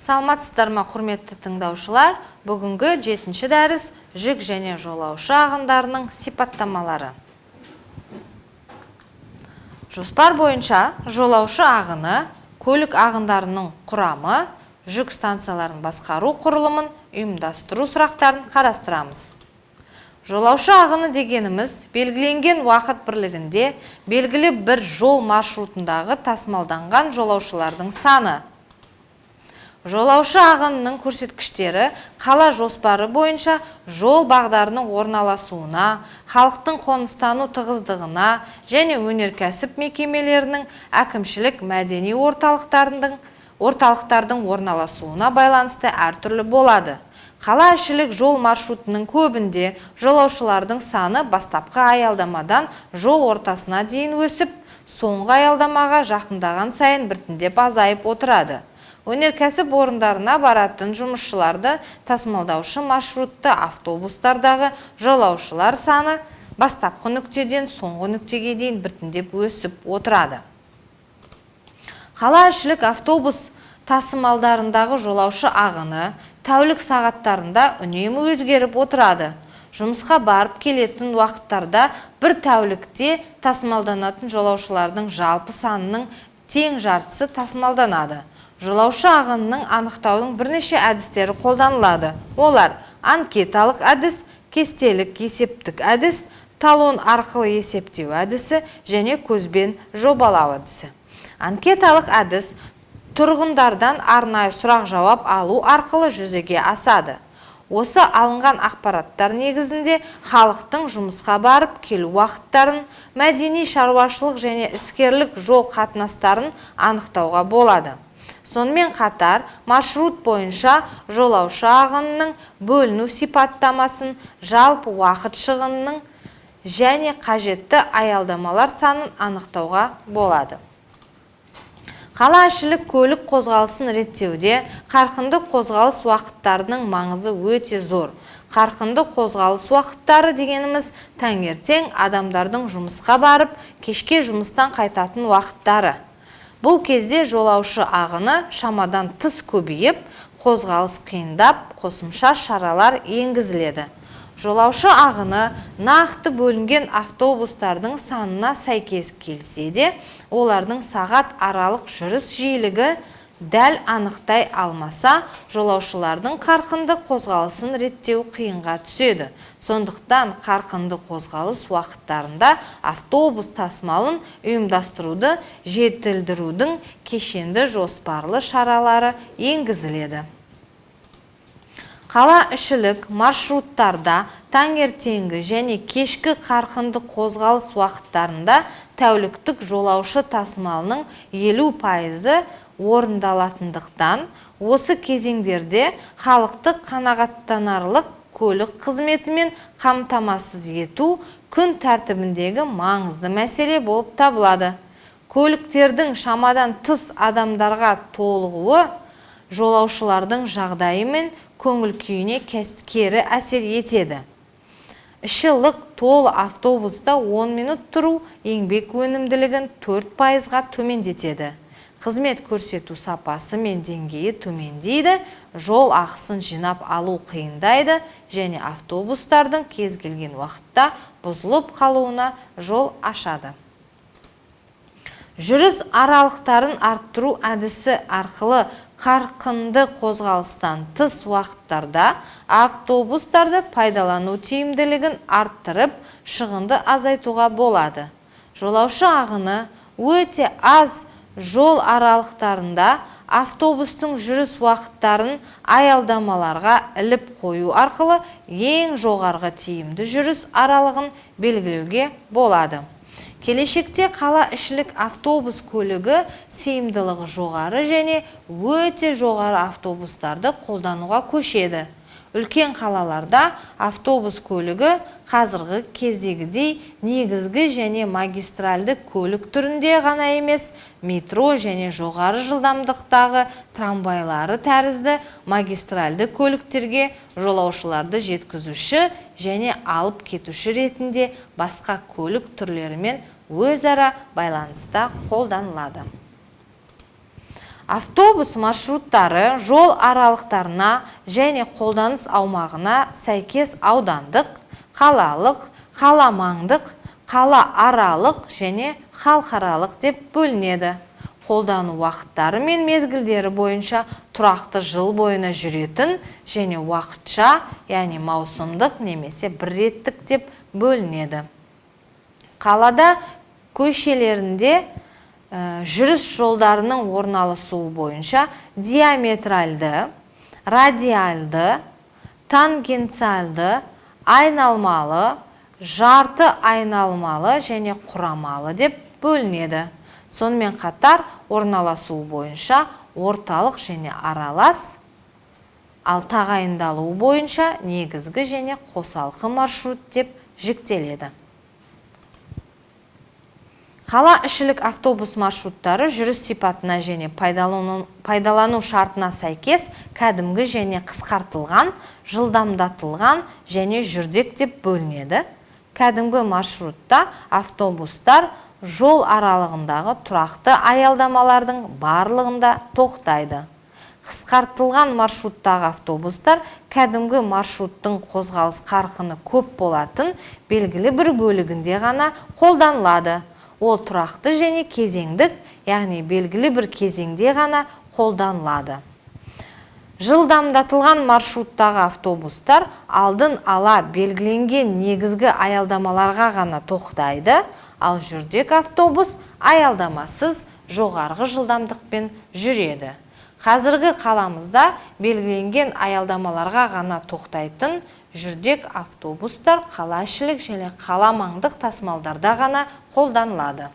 Саламатсыздар ма, құрметті тыңдаушылар? Бүгінгі 7-ші дәріс жүк және жолаушы ағындарының сипаттамалары. Жоспар бойынша жолаушы ағыны, көлік ағындарының құрамы, жүк станцияларын басқару құрылымын ұйымдастыру сұрақтарын қарастырамыз. Жолаушы ағыны дегеніміз белгіленген уақыт бірлігінде белгілі бір жол маршрутындағы тасымалданған жолаушылардың саны. Жолаушы ағынының көрсеткіштері қала жоспары бойынша жол бағдарының орналасуына, халықтың қоныстану тығыздығына және өнеркәсіп мекемелерінің әкімшілік мәдени орталықтардың орналасуына байланысты әртүрлі болады. Қала ішілік жол маршрутының көбінде жолаушылардың саны бастапқы аялдамадан жол ортасына дейін өсіп, соңғы аялдамаға жақындаған сайын біртіндеп азайып отырады. Өнеркәсіп орындарына баратын жұмысшыларды тасымалдаушы маршрутты автобустардағы жолаушылар саны бастапқы нүктеден соңғы нүктеге дейін біртіндеп өсіп отырады. Қала ішілік автобус тасымалдарындағы жолаушы ағыны тәулік сағаттарында үнемі өзгеріп отырады. Жұмысқа барып келетін уақыттарда бір тәулікте тасымалданатын жолаушылардың жалпы санының тең жартысы тасымалданады. Жолаушы ағынының анықтаудың бірнеше әдістері қолданылады. Олар анкеталық әдіс, кестелік есептік әдіс, талон арқылы есептеу әдісі және көзбен жобалау әдісі. Анкеталық әдіс тұрғындардан арнайы сұрақ жауап алу арқылы жүзеге асады. Осы алынған ақпараттар негізінде халықтың жұмысқа барып келу уақыттарын, мәдени шаруашылық және іскерлік жол қатынастарын анықтауға болады. Сонымен қатар, маршрут бойынша жолаушы ағынының бөліну сипаттамасын, жалпы уақыт шығынының және қажетті аялдамалар санын анықтауға болады. Қала ішілік көлік қозғалысын реттеуде қарқынды қозғалыс уақыттарының маңызы өте зор. Қарқынды қозғалыс уақыттары дегеніміз таңертең адамдардың жұмысқа барып, кешке жұмыстан қайтатын уақыттары. Бұл кезде жолаушы ағыны шамадан тыс көбейіп, қозғалыс қиындап, қосымша шаралар енгізіледі. Жолаушы ағыны нақты бөлінген автобустардың санына сәйкес келсе де, олардың сағат аралық жүріс жиілігі дәл анықтай алмаса, жолаушылардың қарқынды қозғалысын реттеу қиынға түседі. Сондықтан қарқынды қозғалыс уақыттарында автобус тасымалын ұйымдастыруды жетілдірудің кешенді жоспарлы шаралары енгізіледі. Қала ішілік маршруттарда таңертеңгі және кешкі қарқынды қозғалыс уақыттарында тәуліктік жолаушы тасымалының 50% орындалатындықтан, осы кезеңдерде халықты қанағаттанарлық көлік қызметімен қамтамасыз ету күн тәртібіндегі маңызды мәселе болып табылады. Көліктердің шамадан тыс адамдарға толығуы жолаушылардың жағдайы мен көңіл күйіне кері әсер етеді. Ішілік толы автобуста 10 минут тұру еңбек өнімділігін 4%-ға төмендетеді. Қызмет көрсету сапасы мен деңгейі төмендейді, жол ақысын жинап алу қиындайды және автобустардың кез келген уақытта бұзылып қалуына жол ашады. Жүріс аралықтарын арттыру әдісі арқылы қарқынды қозғалыстан тыс уақыттарда автобустарды пайдалану тиімділігін арттырып, шығынды азайтуға болады. Жолаушы ағыны өте аз жол аралықтарында автобустың жүріс уақыттарын аялдамаларға іліп қою арқылы ең жоғарғы тиімді жүріс аралығын белгілеуге болады. Келешекте қала ішілік автобус көлігі сыйымдылығы жоғары және өте жоғары автобустарды қолдануға көшеді. Үлкен қалаларда автобус көлігі қазіргі кездегідей негізгі және магистральды көлік түрінде ғана емес, метро және жоғары жылдамдықтағы трамвайлары тәрізді магистральды көліктерге жолаушыларды жеткізуші және алып кетуші ретінде басқа көлік түрлерімен өзара байланыста қолданылады. Автобус маршруттары жол аралықтарына және қолданыс аумағына сәйкес аудандық, қалалық, қаламаңдық, қала аралық және халықаралық деп бөлінеді. Қолдану уақыттары мен мезгілдері бойынша тұрақты жыл бойына жүретін және уақытша, яғни маусымдық немесе бір реттік деп бөлінеді. Қалада көшелерінде жүріс жолдарының орналасуы бойынша диаметральды, радиальды, тангенциальды, айналмалы, жарты айналмалы және құрамалы деп бөлінеді. Сонымен қатар орналасуы бойынша орталық және аралас, ал тағайындалуы бойынша негізгі және қосалқы маршрут деп жіктеледі. Қала ішілік автобус маршруттары жүріс сипатына және пайдалану шартына сәйкес кәдімгі және қысқартылған, жылдамдатылған және жүрдек деп бөлінеді. Кәдімгі маршрутта автобустар жол аралығындағы тұрақты аялдамалардың барлығында тоқтайды. Қысқартылған маршруттағы автобустар кәдімгі маршруттың қозғалыс қарқыны көп болатын белгілі бір бөлігінде ғана қолданылады. Ол тұрақты және кезеңдік, яғни белгілі бір кезеңде ғана қолданылады. Жылдамдатылған маршруттағы автобустар алдын ала белгіленген негізгі аялдамаларға ғана тоқтайды, ал жүрдек автобус аялдамасыз жоғарғы жылдамдықпен жүреді. Қазіргі қаламызда белгіленген аялдамаларға ғана тоқтайтын жүрдек автобустар қалаішілік және қаламаңдық тасымалдарда ғана қолданылады.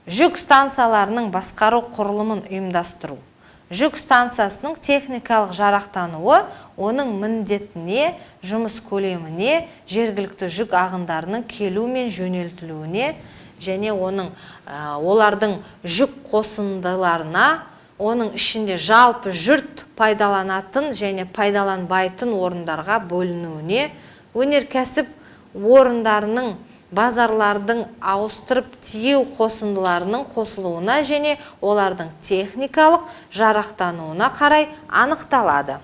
Жүк станцияларының басқару құрылымын ұйымдастыру. Жүк станциясының техникалық жарақтануы оның міндетіне, жұмыс көлеміне, жергілікті жүк ағындарының келу мен жөнелтілуіне және олардың жүк қосындыларына, оның ішінде жалпы жұрт пайдаланатын және пайдаланбайтын орындарға бөлінуіне, өнеркәсіп орындарының базарлардың ауыстырып тиеу қосындыларының қосылуына және олардың техникалық жарақтануына қарай анықталады.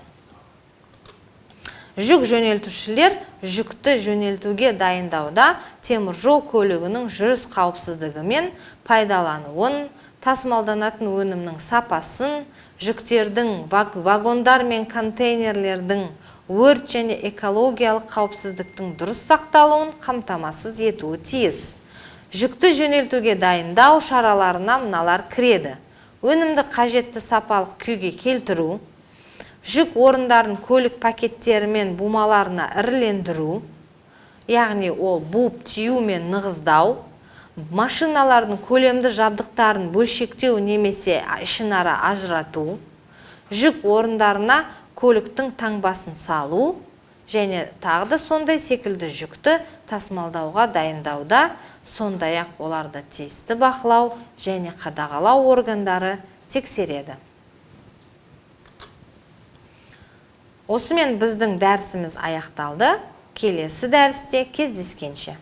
Жүк жөнелтушілер жүкті жөнелтуге дайындауда теміржол көлігінің жүріс қауіпсіздігі мен пайдалануын, тасымалданатын өнімнің сапасын, жүктердің вагондар мен контейнерлердің өрт және экологиялық қауіпсіздіктің дұрыс сақталуын қамтамасыз етуі тиіс. Жүкті жөнелтуге дайындау шараларына мыналар кіреді. Өнімді қажетті сапалық күйге келтіру, жүк орындарын көлік пакеттері мен бумаларына ірілендіру, яғни ол буып тию мен нығыздау, машиналардың көлемді жабдықтарын бөлшектеу немесе ішінара ажырату, жүк орындарына көліктің таңбасын салу және тағы да сондай секілді жүкті тасымалдауға дайындауда, сондай-ақ оларды тиісті бақылау және қадағалау органдары тексереді. Осымен біздің дәрісіміз аяқталды. Келесі дәрісте кездескенше.